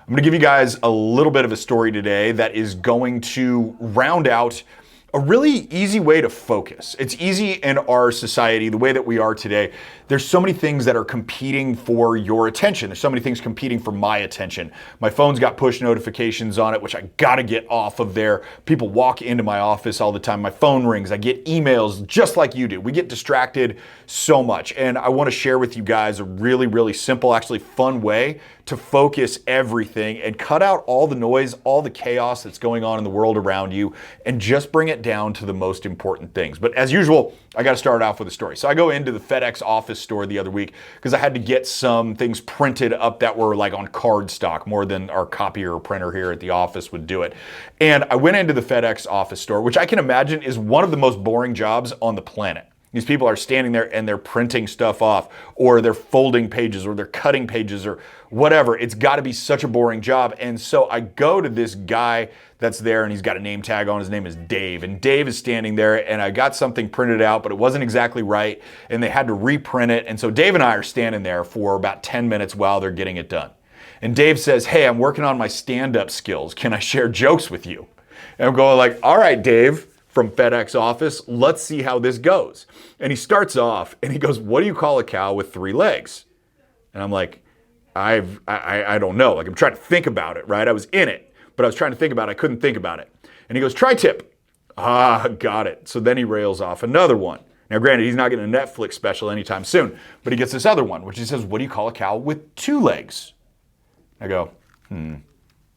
I'm going to give you guys a little bit of a story today that is going to round out a really easy way to focus. It's easy in our society, the way that we are today. There's so many things that are competing for your attention. There's so many things competing for my attention. My phone's got push notifications on it, which I gotta get off of there. People walk into my office all the time. My phone rings. I get emails just like you do. We get distracted so much. And I wanna share with you guys a really, really simple, actually fun way to focus everything and cut out all the noise, all the chaos that's going on in the world around you, and just bring it down to the most important things. But as usual, I got to start off with a story. So I go into the FedEx office store the other week because I had to get some things printed up that were like on card stock, more than our copier or printer here at the office would do it. And I went into the FedEx office store, which I can imagine is one of the most boring jobs on the planet. These people are standing there and they're printing stuff off, or they're folding pages, or they're cutting pages, or whatever. It's got to be such a boring job. And so I go to this guy that's there, and he's got a name tag on. His name is Dave. And Dave is standing there, and I got something printed out, but it wasn't exactly right, and they had to reprint it. And so Dave and I are standing there for about 10 minutes while they're getting it done. And Dave says, "Hey, I'm working on my stand-up skills. Can I share jokes with you?" And I'm going like, "All right, Dave," from FedEx office, "let's see how this goes." And he starts off and he goes, "What do you call a cow with 3 legs?" And I'm like, I don't know. Like, I'm trying to think about it, right? I was in it, but I was trying to think about it. I couldn't think about it. And he goes, "Tri-tip." Ah, got it. So then he rails off another one. Now, granted, he's not getting a Netflix special anytime soon, but he gets this other one, which he says, "What do you call a cow with 2 legs?" I go, I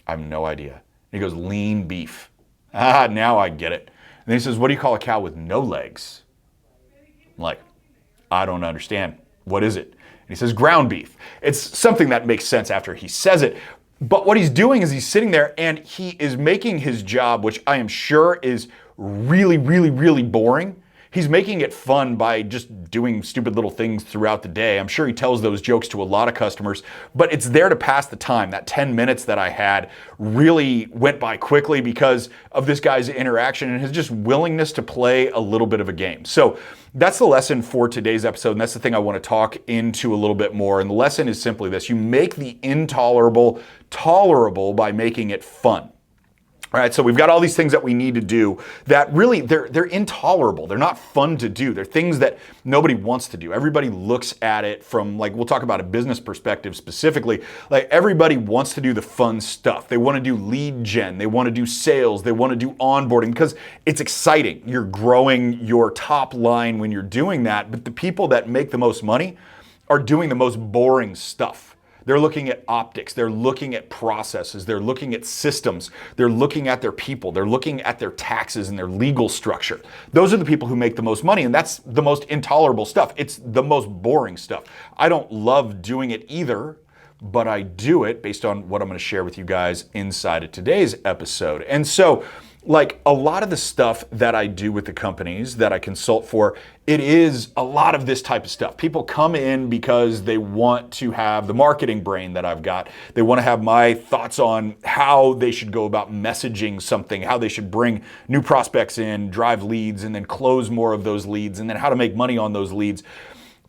have no idea. And he goes, "Lean beef." Ah, now I get it. And he says, "What do you call a cow with no legs?" I'm like, I don't understand. What is it? And he says, "Ground beef." It's something that makes sense after he says it. But what he's doing is he's sitting there and he is making his job, which I am sure is really, really, really boring. He's making it fun by just doing stupid little things throughout the day. I'm sure he tells those jokes to a lot of customers, but it's there to pass the time. That 10 minutes that I had really went by quickly because of this guy's interaction and his just willingness to play a little bit of a game. So that's the lesson for today's episode, and that's the thing I want to talk into a little bit more. And the lesson is simply this: you make the intolerable tolerable by making it fun. All right, so we've got all these things that we need to do that really, they're intolerable. They're not fun to do. They're things that nobody wants to do. Everybody looks at it from, like, we'll talk about a business perspective specifically. Like, everybody wants to do the fun stuff. They want to do lead gen. They want to do sales. They want to do onboarding because it's exciting. You're growing your top line when you're doing that. But the people that make the most money are doing the most boring stuff. They're looking at optics, they're looking at processes, they're looking at systems, they're looking at their people, they're looking at their taxes and their legal structure. Those are the people who make the most money, and that's the most intolerable stuff. It's the most boring stuff. I don't love doing it either, but I do it based on what I'm going to share with you guys inside of today's episode. And so, like, a lot of the stuff that I do with the companies that I consult for, it is a lot of this type of stuff. People come in because they want to have the marketing brain that I've got. They want to have my thoughts on how they should go about messaging something, how they should bring new prospects in, drive leads, and then close more of those leads, and then how to make money on those leads.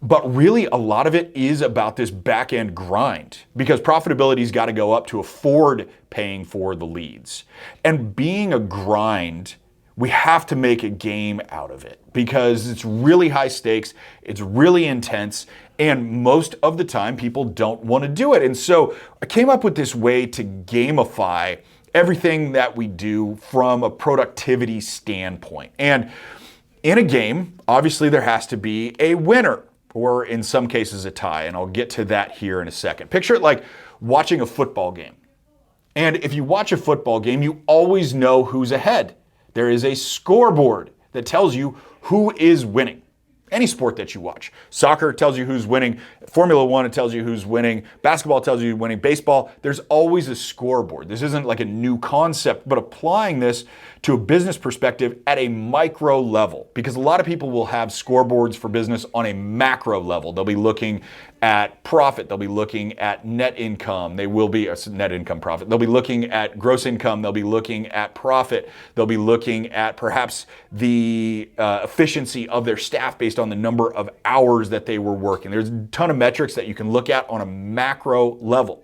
But really, a lot of it is about this back-end grind because profitability's got to go up to afford paying for the leads. And being a grind, we have to make a game out of it because it's really high stakes, it's really intense, and most of the time people don't want to do it. And so I came up with this way to gamify everything that we do from a productivity standpoint. And in a game, obviously there has to be a winner, or in some cases a tie, and I'll get to that here in a second. Picture it like watching a football game. And if you watch a football game, you always know who's ahead. There is a scoreboard that tells you who is winning. Any sport that you watch. Soccer tells you who's winning. Formula One, it tells you who's winning. Basketball tells you who's winning. Baseball, there's always a scoreboard. This isn't like a new concept, but applying this to a business perspective at a micro level, because a lot of people will have scoreboards for business on a macro level. They'll be looking at profit. They'll be looking at net income. They will be net income profit. They'll be looking at gross income. They'll be looking at profit. They'll be looking at perhaps the efficiency of their staff based on the number of hours that they were working. There's a ton of metrics that you can look at on a macro level.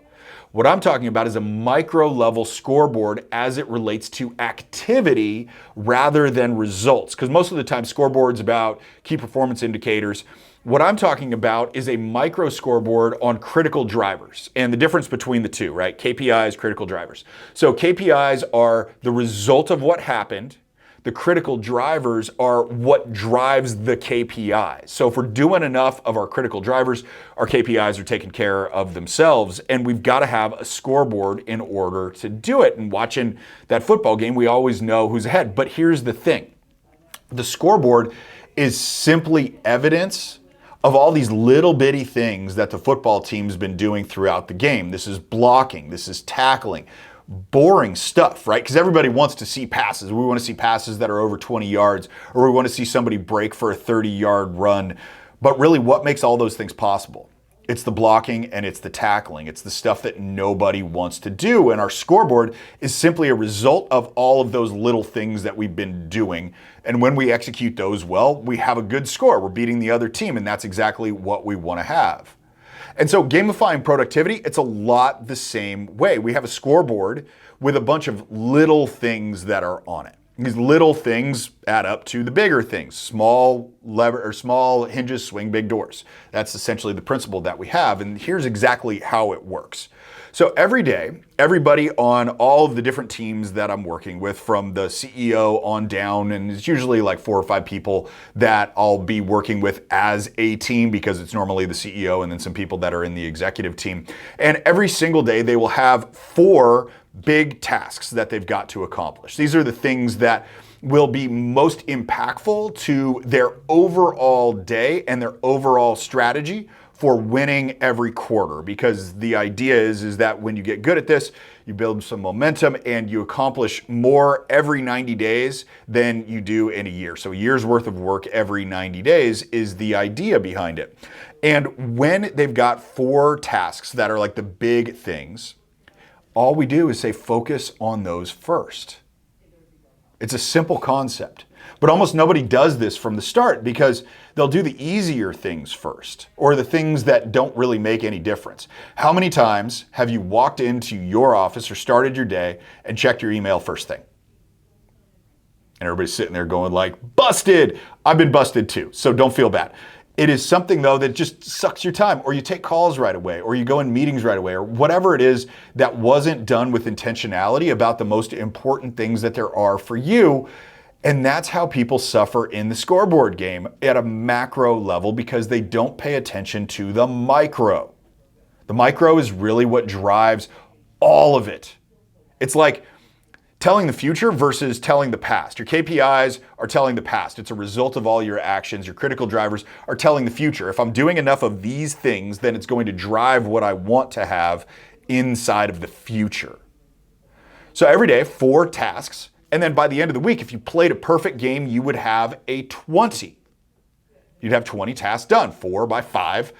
What I'm talking about is a micro level scoreboard as it relates to activity rather than results. Because most of the time, scoreboard's about key performance indicators. What I'm talking about is a micro scoreboard on critical drivers and the difference between the two, right? KPIs, critical drivers. So KPIs are the result of what happened. The critical drivers are what drives the KPIs. So if we're doing enough of our critical drivers, our KPIs are taken care of themselves, and we've got to have a scoreboard in order to do it. And watching that football game, we always know who's ahead. But here's the thing. The scoreboard is simply evidence of all these little bitty things that the football team's been doing throughout the game. This is blocking, this is tackling, boring stuff, right? Because everybody wants to see passes. We want to see passes that are over 20 yards, or we want to see somebody break for a 30-yard run. But really, what makes all those things possible? It's the blocking and it's the tackling. It's the stuff that nobody wants to do. And our scoreboard is simply a result of all of those little things that we've been doing. And when we execute those well, we have a good score. We're beating the other team, and that's exactly what we want to have. And so gamifying productivity, it's a lot the same way. We have a scoreboard with a bunch of little things that are on it. These little things add up to the bigger things. Small hinges swing big doors. That's essentially the principle that we have. And here's exactly how it works. So every day, everybody on all of the different teams that I'm working with, from the CEO on down, and it's usually like 4 or 5 people that I'll be working with as a team, because it's normally the CEO and then some people that are in the executive team. And every single day they will have 4 big tasks that they've got to accomplish. These are the things that will be most impactful to their overall day and their overall strategy for winning every quarter. Because the idea is that when you get good at this, you build some momentum and you accomplish more every 90 days than you do in a year. So a year's worth of work every 90 days is the idea behind it. And when they've got 4 tasks that are like the big things, all we do is say focus on those first. It's a simple concept, but almost nobody does this from the start, because they'll do the easier things first, or the things that don't really make any difference. How many times have you walked into your office or started your day and checked your email first thing? And everybody's sitting there going like, busted. I've been busted too, so don't feel bad. It is something, though, that just sucks your time, or you take calls right away, or you go in meetings right away, or whatever it is that wasn't done with intentionality about the most important things that there are for you. And that's how people suffer in the scoreboard game at a macro level, because they don't pay attention to the micro. The micro is really what drives all of it. It's like telling the future versus telling the past. Your KPIs are telling the past. It's a result of all your actions. Your critical drivers are telling the future. If I'm doing enough of these things, then it's going to drive what I want to have inside of the future. So every day, 4 tasks. And then by the end of the week, if you played a perfect game, you would have a 20. You'd have 20 tasks done. 4 by 5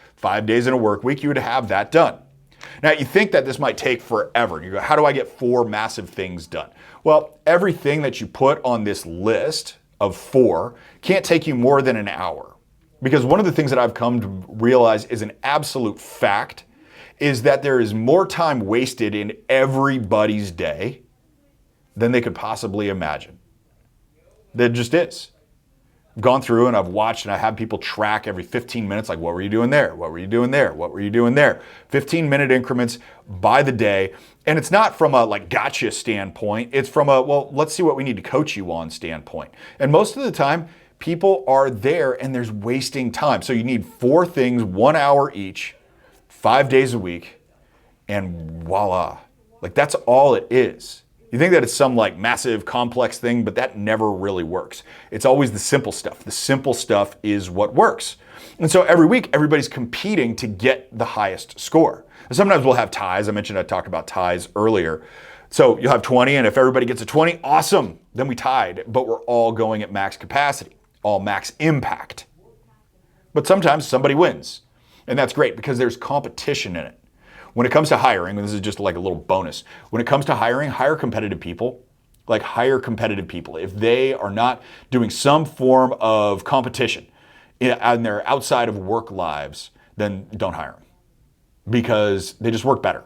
days in a work week, you would have that done. Now, you think that this might take forever. You go, how do I get 4 massive things done? Well, everything that you put on this list of 4 can't take you more than an hour. Because one of the things that I've come to realize is an absolute fact is that there is more time wasted in everybody's day than they could possibly imagine. There just is. I've gone through and I've watched and I have people track every 15 minutes, like, what were you doing there? What were you doing there? What were you doing there? 15-minute increments by the day. And it's not from a like gotcha standpoint. It's from a, well, let's see what we need to coach you on standpoint. And most of the time, people are there and there's wasting time. So you need 4 things, 1 hour each, 5 days a week, and voila. Like, that's all it is. You think that it's some like massive complex thing, but that never really works. It's always the simple stuff. The simple stuff is what works. And so every week, everybody's competing to get the highest score. And sometimes we'll have ties. I talked about ties earlier. So you'll have 20, and if everybody gets a 20, awesome. Then we tied, but we're all going at max capacity, all max impact. But sometimes somebody wins, and that's great because there's competition in it. When it comes to hiring, and this is just like a little bonus, when it comes to hiring, hire competitive people. Like, hire competitive people. If they are not doing some form of competition in their outside of work lives, then don't hire them, because they just work better.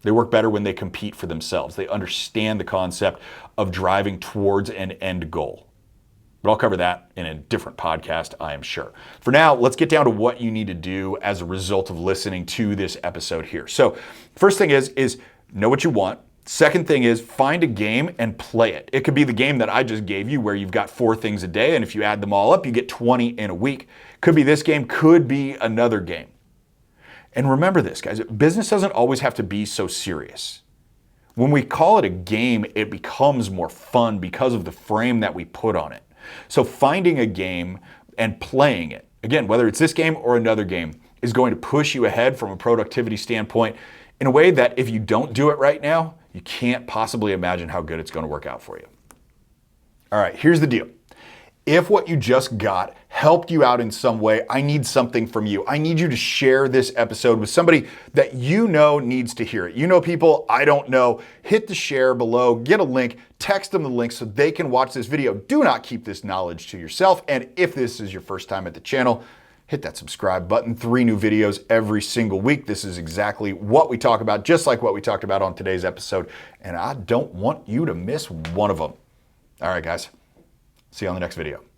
They work better when they compete for themselves. They understand the concept of driving towards an end goal. But I'll cover that in a different podcast, I am sure. For now, let's get down to what you need to do as a result of listening to this episode here. So first thing is know what you want. Second thing is find a game and play it. It could be the game that I just gave you where you've got 4 things a day, and if you add them all up, you get 20 in a week. Could be this game, could be another game. And remember this, guys, business doesn't always have to be so serious. When we call it a game, it becomes more fun because of the frame that we put on it. So finding a game and playing it, again, whether it's this game or another game, is going to push you ahead from a productivity standpoint in a way that if you don't do it right now, you can't possibly imagine how good it's going to work out for you. All right, here's the deal. If what you just got helped you out in some way, I need something from you. I need you to share this episode with somebody that you know needs to hear it. You know people I don't know. Hit the share below, get a link, text them the link so they can watch this video. Do not keep this knowledge to yourself. And if this is your first time at the channel, hit that subscribe button. 3 new videos every single week. This is exactly what we talk about, just like what we talked about on today's episode. And I don't want you to miss one of them. All right, guys. See you on the next video.